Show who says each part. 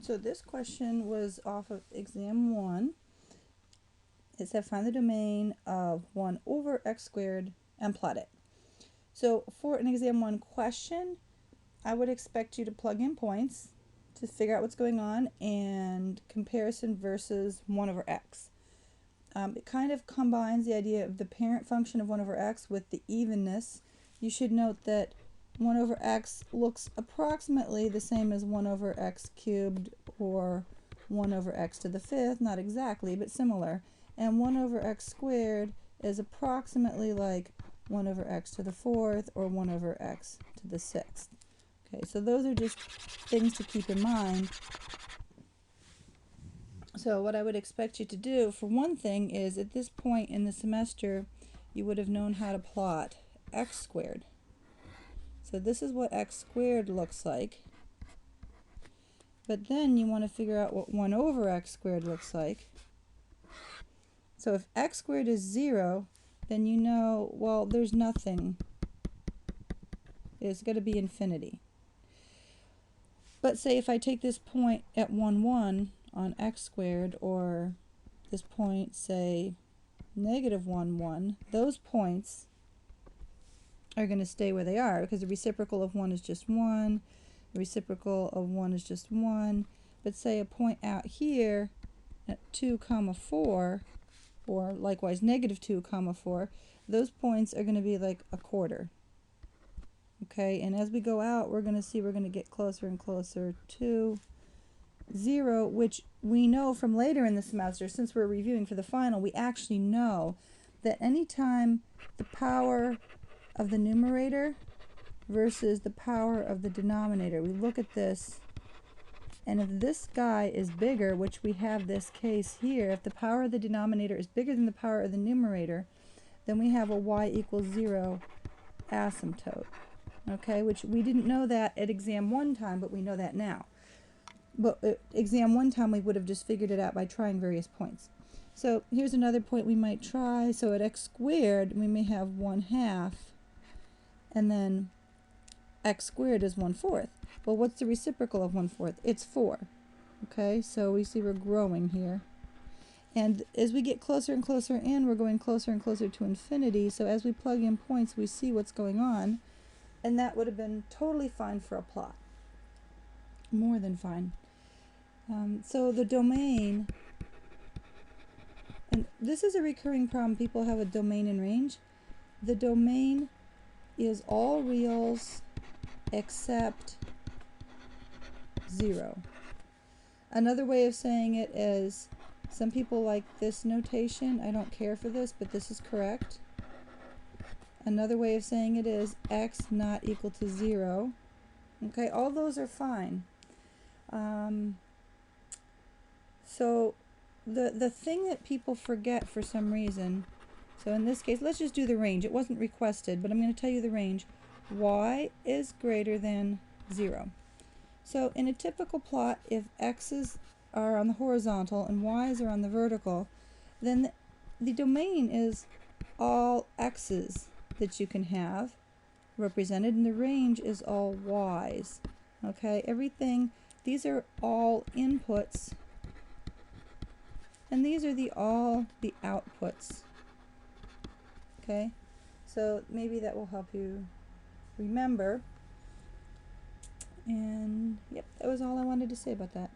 Speaker 1: So this question was off of exam 1. It said find the domain of 1 over x squared and plot it. So for an exam 1 question, I would expect you to plug in points to figure out what's going on and comparison versus 1 over x. It kind of combines the idea of the parent function of 1 over x with the evenness. You should note that 1 over x looks approximately the same as 1 over x cubed or 1 over x to the 5th, not exactly, but similar. And 1 over x squared is approximately like 1 over x to the 4th or 1 over x to the 6th. Okay, so those are just things to keep in mind. So what I would expect you to do, for one thing, is at this point in the semester, you would have known how to plot x squared. So this is what x squared looks like. But then you want to figure out what 1 over x squared looks like. So if x squared is 0, then you know, well, there's nothing. It's going to be infinity. But say if I take this point at 1, 1 on x squared, or this point, say, negative 1, 1, those points are going to stay where they are because the reciprocal of 1 is just 1, the reciprocal of 1 is just 1. But say a point out here at 2, 4, or likewise negative 2, 4, those points are going to be like a quarter. Okay, and as we go out, we're going to see we're going to get closer and closer to 0, which we know from later in the semester, since we're reviewing for the final, we actually know that anytime the power of the numerator versus the power of the denominator, we look at this, and if this guy is bigger, which we have this case here, if the power of the denominator is bigger than the power of the numerator, then we have a y equals 0 asymptote. Okay, which we didn't know that at exam 1 time, but we know that now. But at exam 1 time, we would have just figured it out by trying various points. So here's another point we might try. So at x squared, we may have 1/2, and then x squared is 1/4. Well, what's the reciprocal of 1/4? It's 4. Okay, so we see we're growing here. And as we get closer and closer in, we're going closer and closer to infinity. So as we plug in points, we see what's going on. And that would have been totally fine for a plot. More than fine. So the domain, and this is a recurring problem. People have a domain in range. The domain is all reals except 0. Another way of saying it is, some people like this notation. I don't care for this, but this is correct. Another way of saying it is x not equal to 0. Okay, all those are fine. So the thing that people forget for some reason, so in this case, let's just do the range. It wasn't requested, but I'm going to tell you the range. Y is greater than 0. So in a typical plot, if x's are on the horizontal and y's are on the vertical, then the domain is all x's that you can have represented, and the range is all y's. Okay, everything, these are all inputs, and these are all the outputs. Okay, so maybe that will help you remember. And yep, that was all I wanted to say about that.